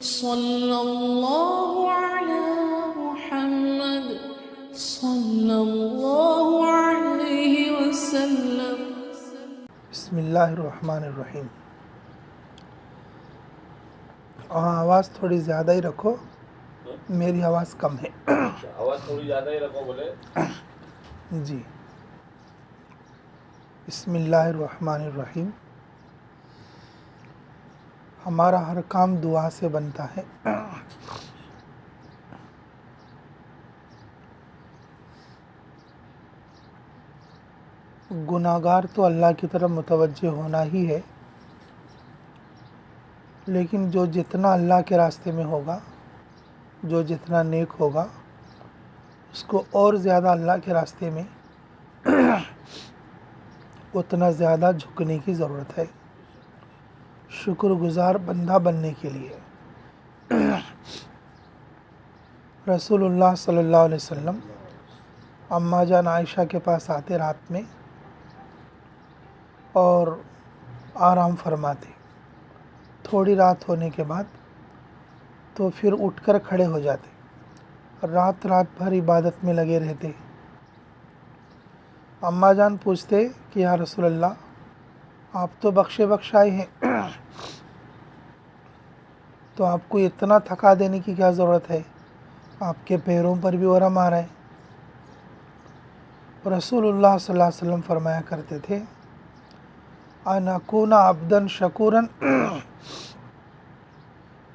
सल्लल्लाहु अला मुहम्मद सल्लल्लाहु अलैहि वसल्लम। बिस्मिल्लाहिर्रहमानिर्रहीम। आवाज़ थोड़ी ज़्यादा ही रखो, मेरी आवाज़ कम है। आवाज़ थोड़ी ज़्यादा ही रखो बोले। जी, बिस्मिल्लाहिर्रहमानिर्रहीम। हमारा हर काम दुआ से बनता है। गुनाहगार तो अल्लाह की तरफ मुतवज्जे होना ही है, लेकिन जो जितना अल्लाह के रास्ते में होगा, जो जितना नेक होगा, उसको और ज़्यादा अल्लाह के रास्ते में उतना ज़्यादा झुकने की ज़रूरत है, शुक्रगुज़ार बंदा बनने के लिए। रसूलुल्लाह सल्लल्लाहु अलैहि वसल्लम अम्मा जान आयशा के पास आते रात में और आराम फरमाते। थोड़ी रात होने के बाद तो फिर उठकर खड़े हो जाते, रात रात भर इबादत में लगे रहते। अम्मा जान पूछते कि या रसूलल्लाह, आप तो बख्शे बख्शाए हैं, तो आपको इतना थका देने की क्या ज़रूरत है, आपके पैरों पर भी वरम आ रहा है। रसूलुल्लाह सल्लल्लाहु अलैहि वसल्लम फरमाया करते थे, अनकुना अब्दन शकूरन,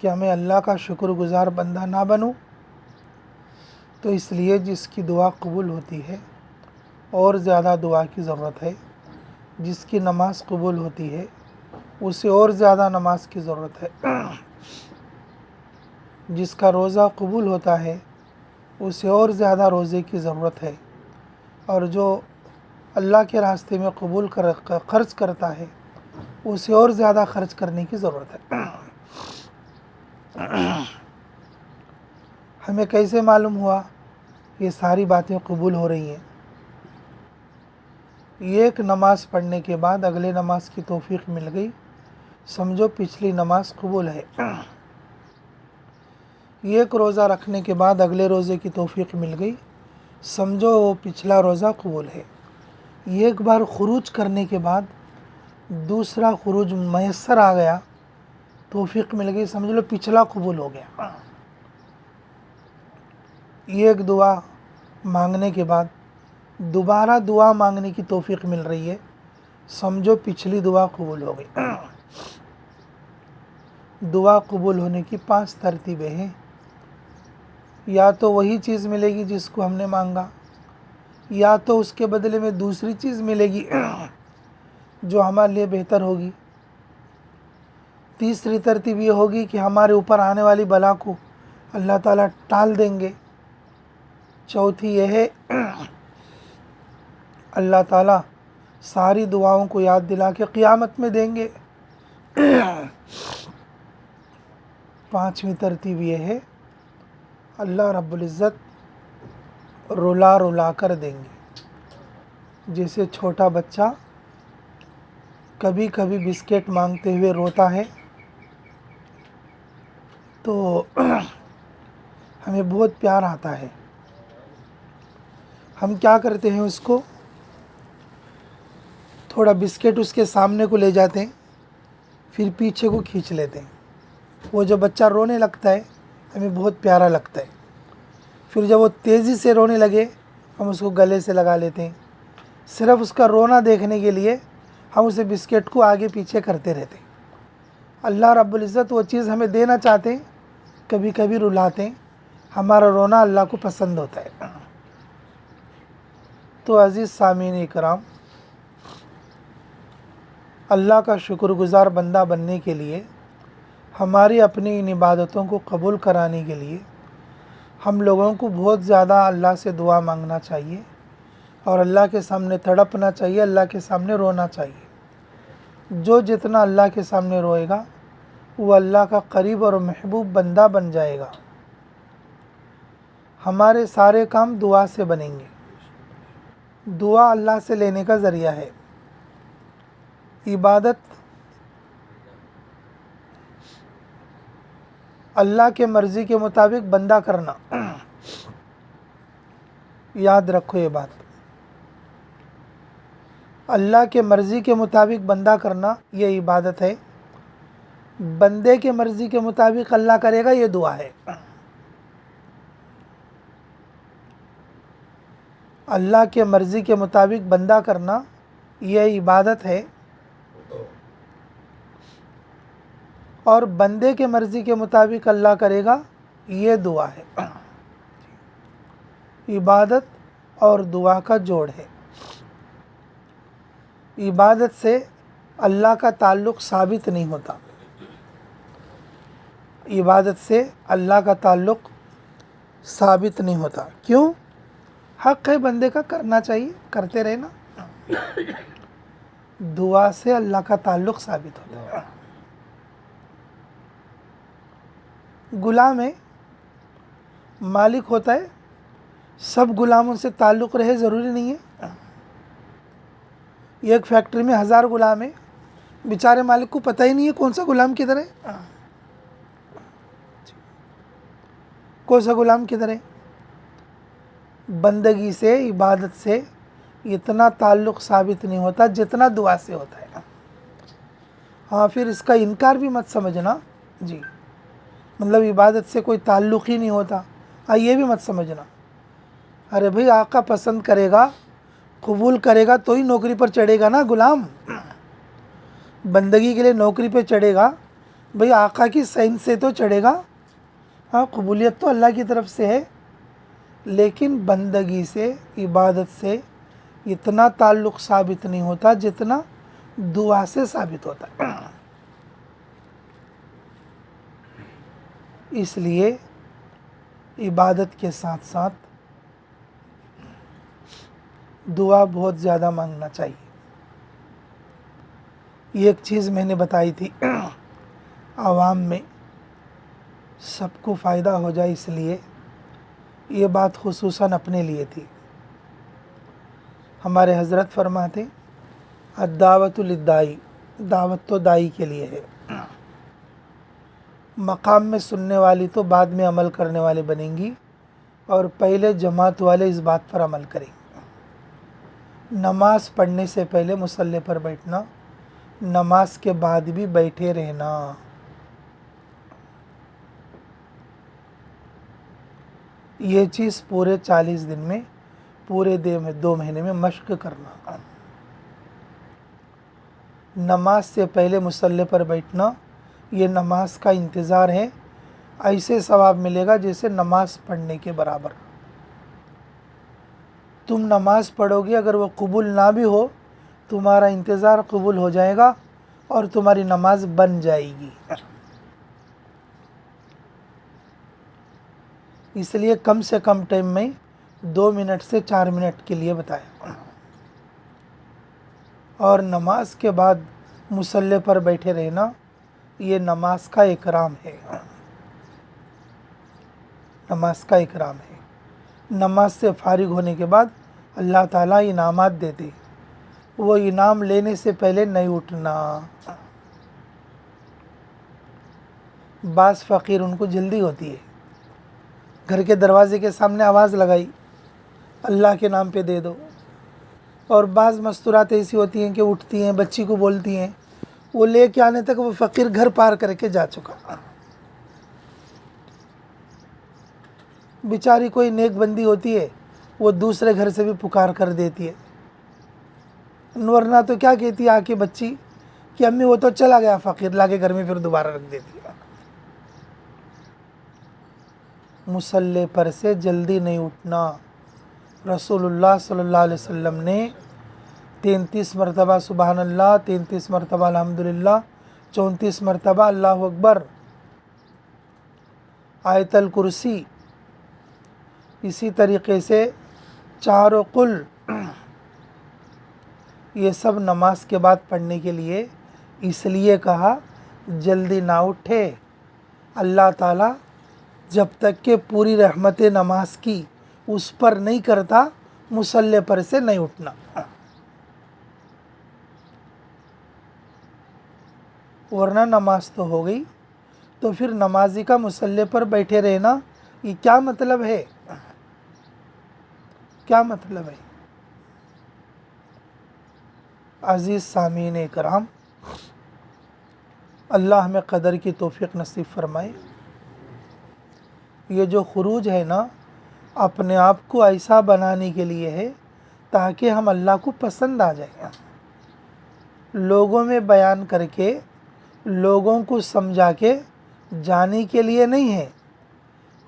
क्या मैं अल्लाह का शुक्रगुज़ार बंदा ना बनूं? तो इसलिए जिसकी दुआ कबूल होती है और ज़्यादा दुआ की ज़रूरत है, जिसकी नमाज़ कबूल होती है उसे और ज़्यादा नमाज की ज़रूरत है, जिसका रोज़ा कबूल होता है उसे और ज़्यादा रोज़े की ज़रूरत है, और जो अल्लाह के रास्ते में कबूल खर्च करता है उसे और ज़्यादा खर्च करने की ज़रूरत है। हमें कैसे मालूम हुआ ये सारी बातें कबूल हो रही हैं? एक नमाज़ पढ़ने के बाद अगले नमाज की तौफीक मिल गई, समझो पिछली नमाज कबूल है। एक रोज़ा रखने के बाद अगले रोज़े की तौफीक मिल गई, समझो वो पिछला रोज़ा कबूल है। एक बार खुरूज करने के बाद दूसरा खुरूज मैसर आ गया, तौफीक मिल गई, समझ लो पिछला कबूल हो गया। एक दुआ मांगने के बाद दोबारा दुआ मांगने की तौफीक मिल रही है, समझो पिछली दुआ कबूल हो गई। दुआ कबूल होने की 5 तरतीबें हैं। या तो वही चीज़ मिलेगी जिसको हमने मांगा, या तो उसके बदले में दूसरी चीज़ मिलेगी जो हमारे लिए बेहतर होगी। तीसरी तरतीब ये होगी कि हमारे ऊपर आने वाली बला को अल्लाह ताला टाल देंगे। चौथी यह है, अल्लाह ताला सारी दुआओं को याद दिला के क़यामत में देंगे। पाँचवीं तरतीब ये है, अल्लाह रब्बुल इज़्ज़त रुला रुला कर देंगे। जैसे छोटा बच्चा कभी कभी बिस्किट मांगते हुए रोता है, तो हमें बहुत प्यार आता है। हम क्या करते हैं, उसको थोड़ा बिस्किट उसके सामने को ले जाते हैं, फिर पीछे को खींच लेते हैं। वो जो बच्चा रोने लगता है हमें बहुत प्यारा लगता है। फिर जब वो तेज़ी से रोने लगे हम उसको गले से लगा लेते हैं। सिर्फ उसका रोना देखने के लिए हम उसे बिस्किट को आगे पीछे करते रहते हैं। अल्लाह रब्बुल इज़्ज़त वो चीज़ हमें देना चाहते हैं, कभी कभी रुलाते हैं। हमारा रोना अल्लाह को पसंद होता है। तो अज़ीज़ सामीन इकराम, अल्लाह का शुक्रगुज़ार बंदा बनने के लिए, हमारी अपनी इन इबादतों को कबूल कराने के लिए हम लोगों को बहुत ज़्यादा अल्लाह से दुआ मांगना चाहिए और अल्लाह के सामने तड़पना चाहिए, अल्लाह के सामने रोना चाहिए। जो जितना अल्लाह के सामने रोएगा वो अल्लाह का करीब और महबूब बंदा बन जाएगा। हमारे सारे काम दुआ से बनेंगे। दुआ अल्लाह से लेने का ज़रिया है। इबादत अल्लाह के मर्ज़ी के मुताबिक बंदा करना, याद रखो ये बात, अल्लाह के मर्ज़ी के मुताबिक बंदा करना ये इबादत है। बंदे के मर्ज़ी के मुताबिक अल्लाह करेगा ये दुआ है। अल्लाह के मर्ज़ी के मुताबिक बंदा करना ये इबादत है, और बंदे के मर्ज़ी के मुताबिक अल्लाह करेगा ये दुआ है। इबादत और दुआ का जोड़ है। इबादत से अल्लाह का ताल्लुक़ साबित नहीं होता, इबादत से अल्लाह का ताल्लुक़ साबित नहीं होता। क्यों? हक़ है बंदे का, करना चाहिए, करते रहे ना। दुआ से अल्लाह का ताल्लुक़ साबित होता है। गुलाम है, मालिक होता है, सब गुलामों से ताल्लुक़ रहे ज़रूरी नहीं है। एक फैक्ट्री में 1000 गुलाम है, बेचारे मालिक को पता ही नहीं है कौन सा गुलाम किधर है, कौन सा गुलाम किधर है। बंदगी से, इबादत से इतना ताल्लुक़ साबित नहीं होता जितना दुआ से होता है। हाँ, फिर इसका इनकार भी मत समझना जी, मतलब इबादत से कोई ताल्लुक़ ही नहीं होता, हाँ ये भी मत समझना। अरे भाई, आका पसंद करेगा, कबूल करेगा तो ही नौकरी पर चढ़ेगा ना गुलाम। बंदगी के लिए नौकरी पे चढ़ेगा, भाई आका की सैन से तो चढ़ेगा। हाँ, कबूलियत तो अल्लाह की तरफ से है, लेकिन बंदगी से, इबादत से इतना ताल्लुक़ साबित नहीं होता जितना दुआ से साबित होता है। इसलिए इबादत के साथ साथ दुआ बहुत ज़्यादा मांगना चाहिए। एक चीज़ मैंने बताई थी, आवाम में सबको फ़ायदा हो जाए, इसलिए ये बात खुसूसन अपने लिए थी। हमारे हज़रत फरमाते, अद्दावतुल लिद्दाई, दावत तो दाई के लिए है, मकाम में सुनने वाली तो बाद में अमल करने वाले बनेंगी, और पहले जमात वाले इस बात पर अमल करेंगे। नमाज पढ़ने से पहले मुसल्ले पर बैठना, नमाज के बाद भी बैठे रहना। ये चीज़ पूरे 40 दिन में, पूरे 2 महीने में मश्क करना। नमाज से पहले मुसल्ले पर बैठना, ये नमाज का इंतज़ार है, ऐसे सवाब मिलेगा जैसे नमाज पढ़ने के बराबर। तुम नमाज पढ़ोगे, अगर वो कबूल ना भी हो, तुम्हारा इंतज़ार कबूल हो जाएगा और तुम्हारी नमाज बन जाएगी। इसलिए कम से कम टाइम में 2 मिनट से 4 मिनट के लिए बताया। और नमाज के बाद मुसल्ले पर बैठे रहना, ये नमाज का इकराम है, नमाज का इकराम है। नमाज से फारिग होने के बाद अल्लाह ताला इनामात देते, वो इनाम लेने से पहले नहीं उठना। बास फ़कीर, उनको जल्दी होती है, घर के दरवाजे के सामने आवाज़ लगाई, अल्लाह के नाम पे दे दो। और बाज़ मस्तूरात ऐसी होती हैं कि उठती हैं, बच्ची को बोलती हैं, वो ले के आने तक वो फ़कीर घर पार करके जा चुका। बेचारी कोई नेक बंदी होती है, वो दूसरे घर से भी पुकार कर देती है, वरना तो क्या कहती है आके बच्ची कि अम्मी वो तो चला गया फ़कीर, लाके घर में फिर दोबारा रख देती है। मुसल्ले पर से जल्दी नहीं उठना। रसूलुल्लाह सल्लल्लाहु अलैहि वसल्लम ने 33 मरतबा सुबहान अल्लाह, 33 मरतबा अल्हम्दुलिल्लाह, 34 मरतबा अल्लाहु अकबर, आयतल कुर्सी, इसी तरीक़े से 4 कुल, ये सब नमाज के बाद पढ़ने के लिए इसलिए कहा जल्दी ना उठे। अल्लाह ताला जब तक के पूरी रहमत नमाज की उस पर नहीं करता, मुसल्ले पर से नहीं उठना। वरना नमाज तो हो गई, तो फिर नमाजी का मुसल्ले पर बैठे रहना ये क्या मतलब है? क्या मतलब है? अज़ीज़ सामीन इकराम, अल्लाह हमें क़दर की तौफ़ीक़ नसीब फ़रमाए। ये जो खुरूज है ना, अपने आप को ऐसा बनाने के लिए है ताकि हम अल्लाह को पसंद आ जाए। लोगों में बयान करके, लोगों को समझा के जाने के लिए नहीं है।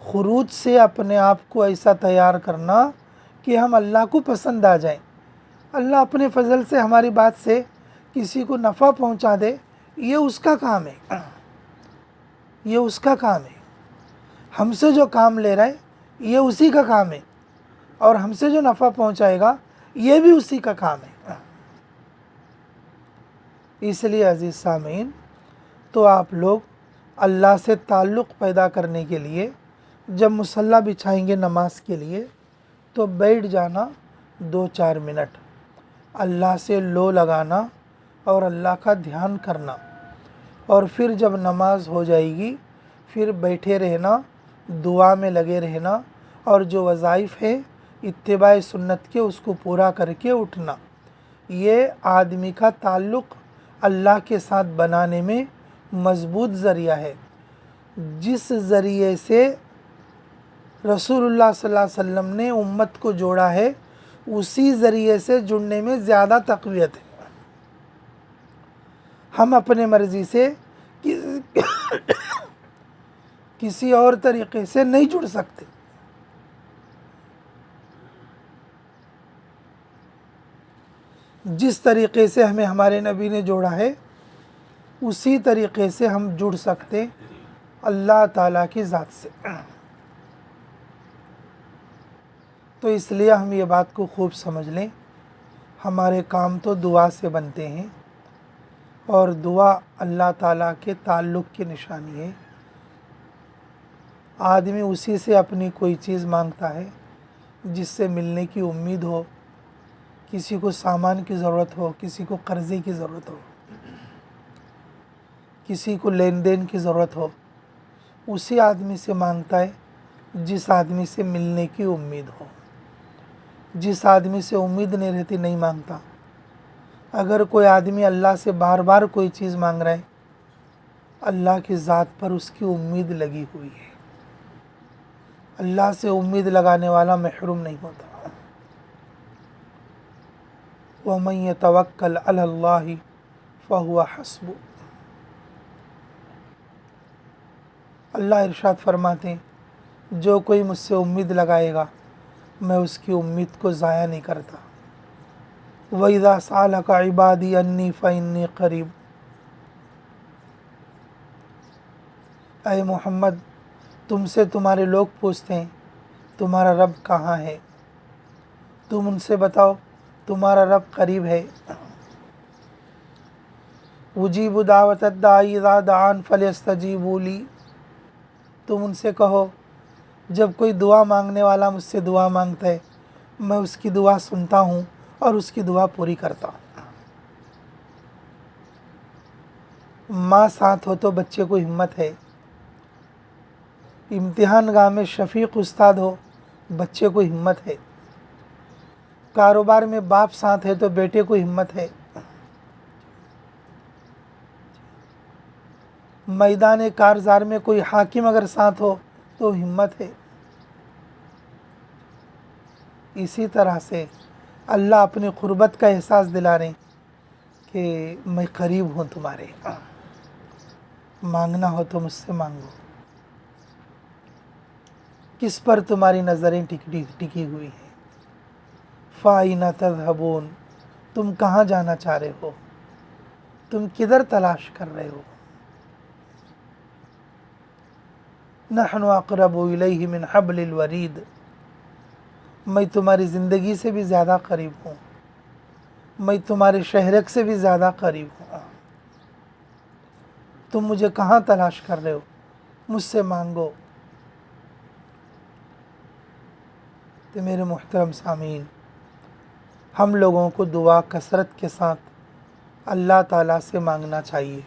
खुरूज से अपने आप को ऐसा तैयार करना कि हम अल्लाह को पसंद आ जाएं। अल्लाह अपने फजल से हमारी बात से किसी को नफ़ा पहुंचा दे, ये उसका काम है, ये उसका काम है। हमसे जो काम ले रहा है ये उसी का काम है, और हमसे जो नफ़ा पहुंचाएगा ये भी उसी का काम है। इसलिए अज़ीज़ सामीन, तो आप लोग अल्लाह से ताल्लुक़ पैदा करने के लिए जब मुसल्ला बिछाएंगे नमाज के लिए, तो बैठ जाना 2-4 मिनट, अल्लाह से लो लगाना और अल्लाह का ध्यान करना, और फिर जब नमाज हो जाएगी फिर बैठे रहना, दुआ में लगे रहना, और जो वज़ाइफ़ है इत्तिबाए सुन्नत के उसको पूरा करके उठना। ये आदमी का ताल्लुक़ अल्लाह के साथ बनाने में मज़बूत ज़रिया है। जिस ज़रिए से रसूलुल्लाह सल्लल्लाहु अलैहि वसल्लम ने उम्मत को जोड़ा है, उसी ज़रिए से जुड़ने में ज़्यादा तक़वियत है। हम अपने मर्ज़ी से किसी और तरीक़े से नहीं जुड़ सकते। जिस तरीक़े से हमें हमारे नबी ने जोड़ा है, उसी तरीक़े से हम जुड़ सकते अल्लाह ताला की ज़ात से। तो इसलिए हम ये बात को खूब समझ लें, हमारे काम तो दुआ से बनते हैं, और दुआ अल्लाह ताला के ताल्लुक़ की निशानी है। आदमी उसी से अपनी कोई चीज़ मांगता है जिससे मिलने की उम्मीद हो। किसी को सामान की ज़रूरत हो, किसी को कर्ज़े की ज़रूरत हो, किसी को लेन देन की ज़रूरत हो, उसी आदमी से मांगता है जिस आदमी से मिलने की उम्मीद हो। जिस आदमी से उम्मीद नहीं रहती नहीं मांगता। अगर कोई आदमी अल्लाह से बार बार कोई चीज़ मांग रहा है, अल्लाह की ज़ात पर उसकी उम्मीद लगी हुई है। अल्लाह से उम्मीद लगाने वाला महरूम नहीं होता। वमन यतवक्कल अलल्लाहि फहुवा हस्बुह। अल्लाह इरशाद फरमाते हैं, जो कोई मुझसे उम्मीद लगाएगा मैं उसकी उम्मीद को ज़ाया नहीं करता। वइज़ा सअलका इबादी अन्नी फ़इन्नी क़रीब। ऐ मोहम्मद, तुमसे तुम्हारे लोग पूछते हैं तुम्हारा रब कहाँ है, तुम उनसे बताओ तुम्हारा रब करीब है। उजीबु दावत दाई इज़ा दान फलयस्तजीबू ली। तुम उनसे कहो, जब कोई दुआ मांगने वाला मुझसे दुआ मांगता है, मैं उसकी दुआ सुनता हूँ और उसकी दुआ पूरी करता हूँ। माँ साथ हो तो बच्चे को हिम्मत है। इम्तिहान गाह में शफीक उस्ताद हो, बच्चे को हिम्मत है। कारोबार में बाप साथ है तो बेटे को हिम्मत है। मैदान कारज़ार में कोई हाकिम अगर साथ हो तो हिम्मत है। इसी तरह से अल्लाह अपनी क़ुर्बत का एहसास दिला रहे कि मैं करीब हूँ तुम्हारे, मांगना हो तो मुझसे मांगो। किस पर तुम्हारी नज़रें टिकी हुई हैं? फ़ाइना तज़हबून, तुम कहाँ जाना चाह रहे हो, तुम किधर तलाश कर रहे हो? नहनु अक़रबु इलैहि मिन हब्लिल वरीद, मैं तुम्हारी ज़िंदगी से भी ज़्यादा करीब हूँ, मैं तुम्हारे शहरक से भी ज़्यादा करीब हूँ। तुम मुझे कहाँ तलाश कर रहे हो, मुझसे मांगो। तो मेरे मुहतरम सामीन, हम लोगों को दुआ कसरत के साथ अल्लाह ताला से मांगना चाहिए।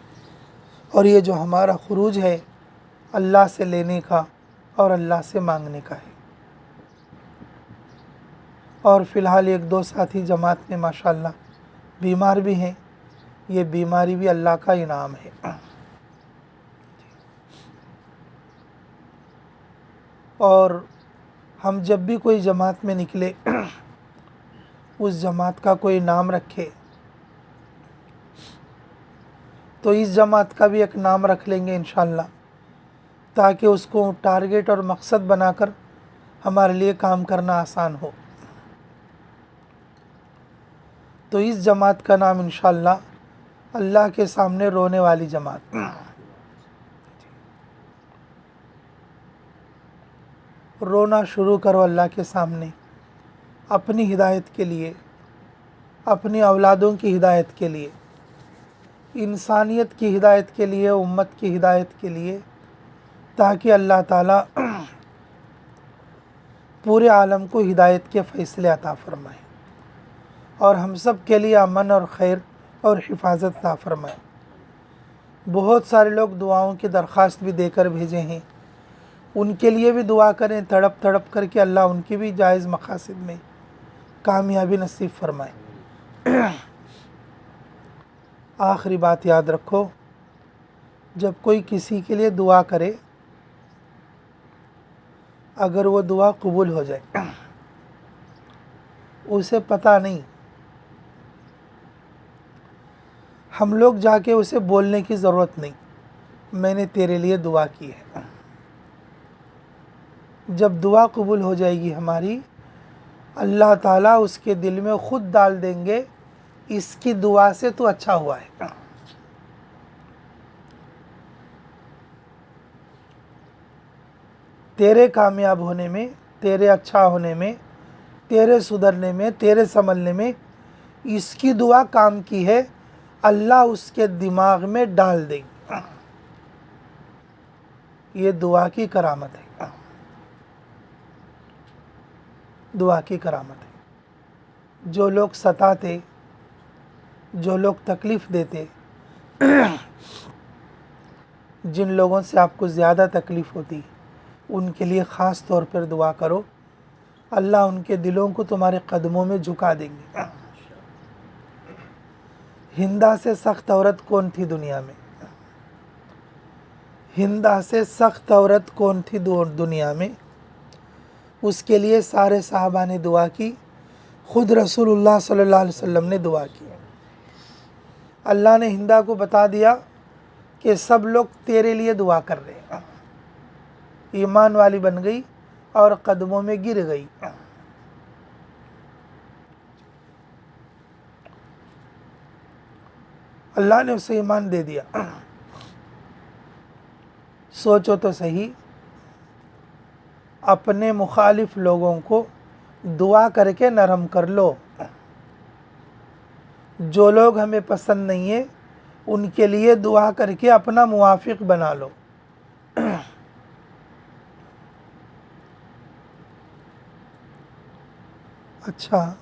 और ये जो हमारा खुरूज है अल्लाह से लेने का और अल्लाह से मांगने का है। और फ़िलहाल एक दो साथी जमात में माशाअल्लाह बीमार भी हैं, ये बीमारी भी अल्लाह का इनाम है। और हम जब भी कोई जमात में निकले उस जमात का कोई नाम रखे तो इस जमात का भी एक नाम रख लेंगे इंशाअल्लाह, ताकि उसको टारगेट और मकसद बनाकर हमारे लिए काम करना आसान हो। तो इस जमात का नाम इंशाअल्लाह अल्लाह के सामने रोने वाली जमात। रोना शुरू करो अल्लाह के सामने, अपनी हिदायत के लिए, अपनी औलादों की हिदायत के लिए, इंसानियत की हिदायत के लिए, उम्मत की हिदायत के लिए, ताकि अल्लाह ताला पूरे आलम को हिदायत के फ़ैसले अता फ़रमाए और हम सब के लिए अमन और खैर और हिफाजत अता फ़रमाए। बहुत सारे लोग दुआओं की दरख्वास्त भी देकर भेजे हैं, उनके लिए भी दुआ करें, तड़प तड़प करके अल्लाह उनकी भी जायज़ मकासद में कामयाबी नसीब फ़रमाए। आखिरी बात याद रखो, जब कोई किसी के लिए दुआ करे, अगर वो दुआ कबूल हो जाए, उसे पता नहीं, हम लोग जाके उसे बोलने की ज़रूरत नहीं, मैंने तेरे लिए दुआ की है। जब दुआ कबूल हो जाएगी हमारी, अल्लाह ताला उसके दिल में ख़ुद डाल देंगे, इसकी दुआ से तो अच्छा हुआ है। तेरे कामयाब होने में, तेरे अच्छा होने में, तेरे सुधरने में, तेरे संभलने में इसकी दुआ काम की है, अल्लाह उसके दिमाग में डाल देंगे। ये दुआ की करामत है, दुआ की करामत है। जो लोग सताते, जो लोग तकलीफ़ देते, जिन लोगों से आपको ज़्यादा तकलीफ़ होती, उनके लिए ख़ास तौर पर दुआ करो, अल्लाह उनके दिलों को तुम्हारे कदमों में झुका देंगे। हिंदा से सख्त औरत कौन थी दुनिया में? हिंदा से सख्त औरत कौन थी दुनिया में? उसके लिए सारे सहाबा ने दुआ की, ख़ुद रसूलुल्लाह सल्लल्लाहु अलैहि वसल्लम ने दुआ की। अल्लाह ने हिंदा को बता दिया कि सब लोग तेरे लिए दुआ कर रहे हैं। ईमान वाली बन गई और कदमों में गिर गई। अल्लाह ने उसे ईमान दे दिया। सोचो तो सही, अपने मुखालिफ लोगों को दुआ करके नरम कर लो। जो लोग हमें पसंद नहीं है, उनके लिए दुआ करके अपना मुवाफिक बना लो। अच्छा,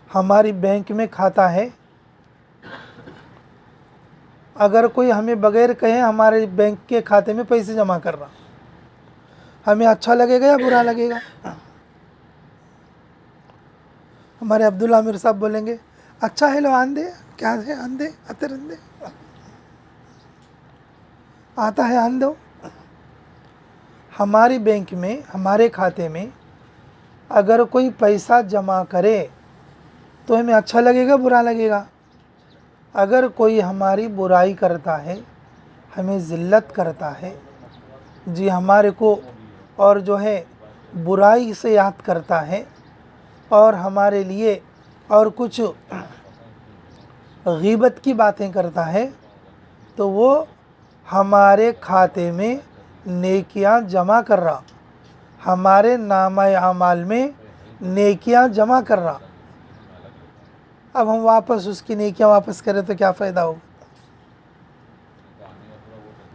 हमारी बैंक में खाता है, अगर कोई हमें बगैर कहे हमारे बैंक के खाते में पैसे जमा कर रहा, हमें अच्छा लगेगा या बुरा लगेगा? हमारे अब्दुल आमिर साहब बोलेंगे, अच्छा है लो आंदे, क्या है आंदे, आते रंदे, आता है आन दो। हमारी बैंक में, हमारे खाते में अगर कोई पैसा जमा करे तो हमें अच्छा लगेगा, बुरा लगेगा? अगर कोई हमारी बुराई करता है, हमें ज़िल्लत करता है, जी हमारे को और जो है बुराई से याद करता है और हमारे लिए और कुछ गीबत की बातें करता है, तो वो हमारे खाते में नेकियां जमा कर रहा, हमारे नामा अमाल में नेकियां जमा कर रहा। अब हम वापस उसकी नेकियां वापस करें तो क्या फ़ायदा हो?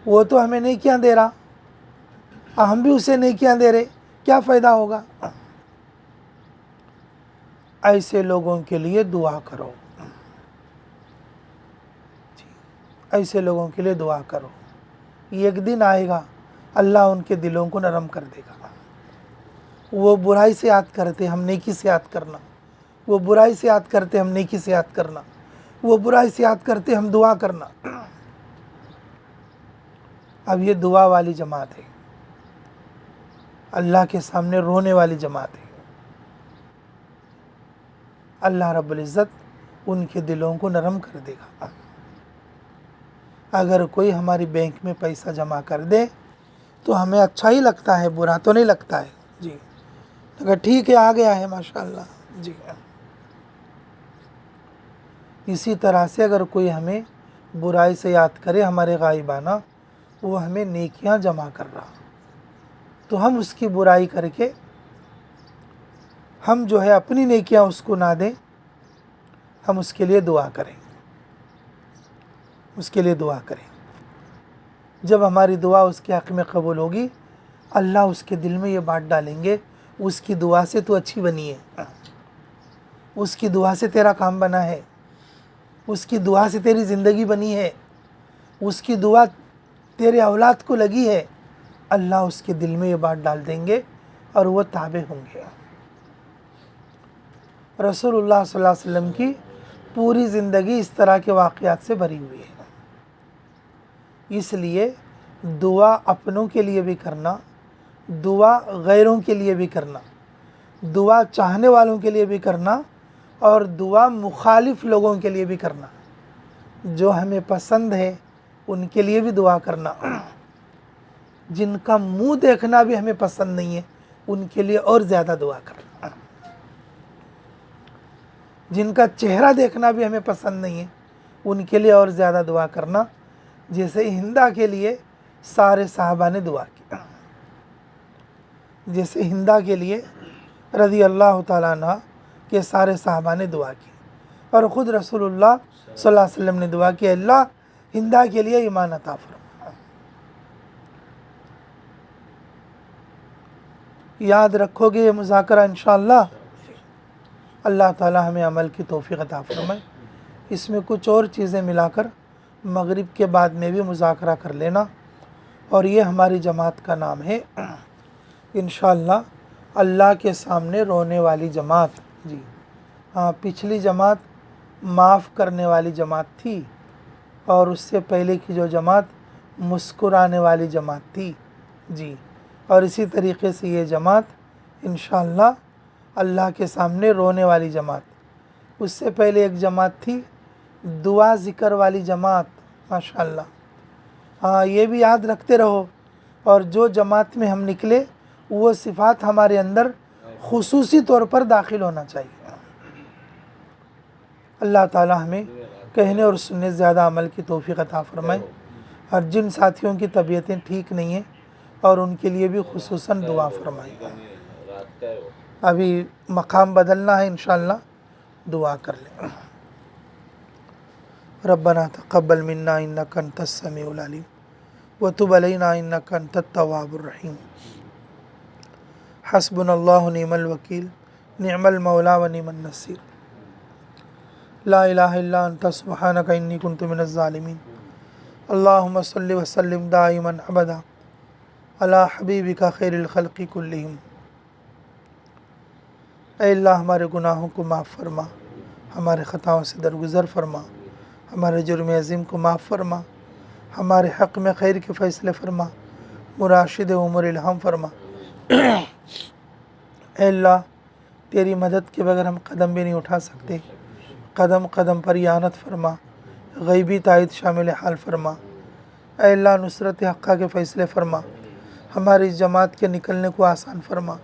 वो तो हमें नेकियां दे रहा, हम भी उसे नेकियां दे रहे, क्या फ़ायदा होगा? ऐसे लोगों के लिए दुआ करो, ऐसे लोगों के लिए दुआ करो। एक दिन आएगा अल्लाह उनके दिलों को नरम कर देगा। वो बुराई से याद करते हम नेकी से याद करना, वो बुराई से याद करते हम नेकी से याद करना, वो बुराई से याद करते हम दुआ करना। अब ये दुआ वाली जमात है, अल्लाह के सामने रोने वाली जमात है। अल्लाह रब्बुल इज़्ज़त उनके दिलों को नरम कर देगा। अगर कोई हमारी बैंक में पैसा जमा कर दे तो हमें अच्छा ही लगता है, बुरा तो नहीं लगता है जी। अगर ठीक है आ गया है माशाअल्लाह जी। इसी तरह से अगर कोई हमें बुराई से याद करे हमारे गायबाना, वो हमें नेकियां जमा कर रहा, तो हम उसकी बुराई करके हम जो है अपनी नेकियां उसको ना दें, हम उसके लिए दुआ करें, उसके लिए दुआ करें। जब हमारी दुआ उसके हक़ में कबूल होगी, अल्लाह उसके दिल में ये बात डालेंगे, उसकी दुआ से तू अच्छी बनी है, उसकी दुआ से तेरा काम बना है, उसकी दुआ से तेरी ज़िंदगी बनी है, उसकी दुआ तेरे औलाद को लगी है। अल्लाह उसके दिल में ये बात डाल देंगे और वो ताबे होंगे। रसूलुल्लाह सल्लल्लाहु अलैहि वसल्लम की पूरी ज़िंदगी इस तरह के वाक़यात से भरी हुई है। इसलिए दुआ अपनों के लिए भी करना, दुआ गैरों के लिए भी करना, दुआ चाहने वालों के लिए भी करना और दुआ मुखालिफ लोगों के लिए भी करना। जो हमें पसंद है उनके लिए भी दुआ करना, जिनका मुंह देखना भी हमें पसंद नहीं है उनके लिए और ज़्यादा दुआ करना, जिनका चेहरा देखना भी हमें पसंद नहीं है उनके लिए और ज़्यादा दुआ करना। जैसे हिंदा के लिए सारे साहबा ने दुआ की, जैसे हिंदा के लिए रज़ी अल्लाह ताला अन्हा के सारे साहबा ने दुआ की और ख़ुद रसूलुल्लाह सल्लल्लाहु अलैहि वसल्लम ने दुआ की, अल्लाह हिंदा के लिए ईमान अता फरमा। याद रखोगे ये मुज़ाकरा इंशाअल्लाह, अल्लाह ताला हमें अमल की तौफ़ीक़ अता फरमाए। इसमें कुछ और चीज़ें मिलाकर मगरिब के बाद में भी मुज़ाकरा कर लेना। और ये हमारी जमात का नाम है इंशाअल्लाह अल्लाह के सामने रोने वाली जमात जी। हाँ, पिछली जमात माफ़ करने वाली जमात थी और उससे पहले की जो जमात मुस्कुराने वाली जमात थी जी। और इसी तरीक़े से ये जमात इंशाअल्लाह अल्लाह के सामने रोने वाली जमात। उससे पहले एक जमात थी दुआ ज़िक्र वाली जमात माशाअल्लाह। हाँ, ये भी याद रखते रहो। और जो जमात में हम निकले वो सिफ़ात हमारे अंदर खुसूसी तौर पर दाखिल होना चाहिए। अल्लाह ताला हमें कहने और सुनने से ज़्यादा अमल की तौफ़ीक़ अता फ़रमाए। और जिन साथियों की तबीयतें ठीक नहीं हैं और उनके लिए भी खुसूसन दुआ फ़रमाए। अभी मकाम बदलना है इंशाअल्लाह, दुआ कर लें। रब्बना तक़ब्बल मिन्ना इन्नका अंतस समीउल अलीम व तुब अलैना इन्नका अंतत तव्वाबुर रहीम। हस्बुनल्लाहु निअमल वकील निअमल मौला व निअमन नसीर। ला इलाहा इल्ला अंता सुब्हानका इन्नी कुन्तु मिनज़ ज़ालिमीन। अल्लाहुम्मा सल्लि व सल्लिम दाइमन अबदा अला हबीबिका खैरिल खल्क़ि कुल्लिहिम। ऐ अल्लाह हमारे गुनाहों को माफ़ फरमा, हमारे ख़ताओं से दरगुज़र फरमा, हमारे जुर्म अज़ीम को माफ़ फरमा, हमारे हक़ में खैर के फ़ैसले फरमा, मुराशिद उमर इल्हाम फरमा। ऐ अल्लाह तेरी मदद के बगैर हम कदम भी नहीं उठा सकते, कदम कदम पर यानत फरमा, गैबी तायद शामिल हाल फरमा। ऐ अल्लाह नुसरत हक़्क़ा के फ़ैसले फरमा, हमारी जमात के निकलने को आसान फरमा,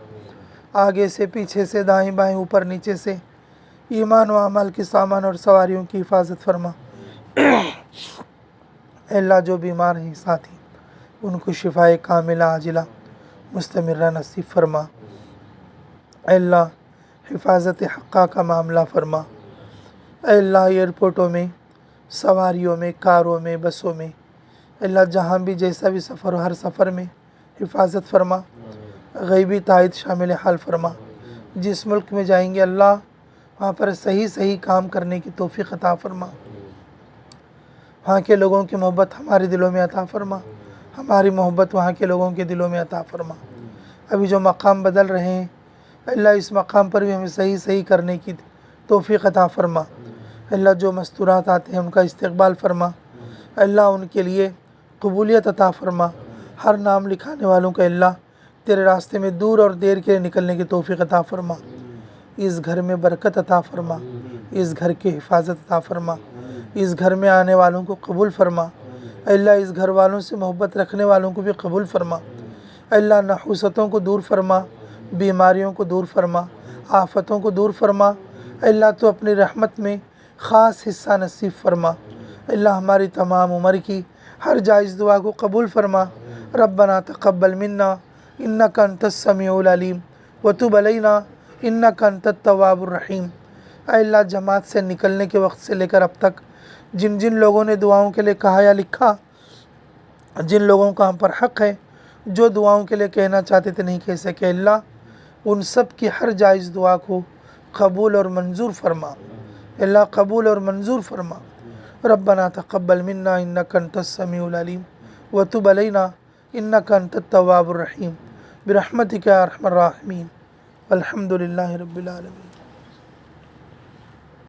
आगे से पीछे से दाएं बाएं ऊपर नीचे से ईमान व अमल के सामान और सवारियों की हिफाजत फरमा। अल्लाह जो बीमार हैं साथी उनको शिफाए कामिला आजिला मुस्तमिर्रा नसीब फरमा। अल्लाह हिफाजत हक़्क़ा का मामला फरमा। अल्लाह एयरपोर्टों में, सवारियों में, कारों में, बसों में, अल्लाह जहाँ भी जैसा भी सफ़र हो हर सफ़र में हिफाजत फरमा, गैबी तायद शामिल हाल फरमा। जिस मुल्क में जाएंगे अल्लाह वहाँ पर सही सही काम करने की तौफ़ीक़ अता फ़रमा। वहाँ के लोगों की मोहब्बत हमारे दिलों में अता फ़रमा, हमारी मोहब्बत वहाँ के लोगों के दिलों में अता फरमा। अभी जो मकाम बदल रहे हैं अल्लाह इस मकाम पर भी हमें सही सही करने की तौफ़ीक़ अता फरमा। अल्लाह जो मस्तूरात आते हैं उनका इस्तक़बाल फरमा। अल्लाह उनके लिए कबूलियत अता फरमा। हर नाम लिखाने वालों का अल्लाह तेरे रास्ते में दूर और देर के लिए निकलने की तौफ़ीक़ अता फरमा। इस घर में बरकत अता फरमा, इस घर की हिफाजत अता फरमा, इस घर में आने वालों को कबूल फरमा। अल्लाह इस घर वालों से मोहब्बत रखने वालों को भी कबूल फरमा। अल्लाह नहूसतों को दूर फरमा, बीमारियों को दूर फरमा, आफ़तों को दूर फरमा। अल्लाह तो अपनी रहमत में ख़ास हिस्सा नसीब फरमा। अल्लाह हमारी तमाम उम्र की हर जायज़ दुआ को कबूल फरमा। रब्बना तक़ब्बल मिन्ना इन्नका अंतस समीउल अलीम व तुब अलैना इन्नका अंतत तव्वाबुर रहीम। अल्लाह जमात से निकलने के वक्त से लेकर अब तक जिन जिन लोगों ने दुआओं के लिए कहा या लिखा, जिन लोगों का हम पर हक़ है, जो दुआओं के लिए कहना चाहते थे नहीं कह सके, अल्लाह उन सब की हर जायज़ दुआ को कबूल और मंजूर फरमा। अल्लाह कबूल और मंजूर फरमा। रब्बना तक़ब्बल मिन्ना इन्नका अंतस समीउल अलीम व तुब अलैना इन्नका अंतत तव्वाबुर रहीम बिरहमतिका या अरहमर राहिमीन। अल्हम्दुलिल्लाहि रब्बिल आलमीन।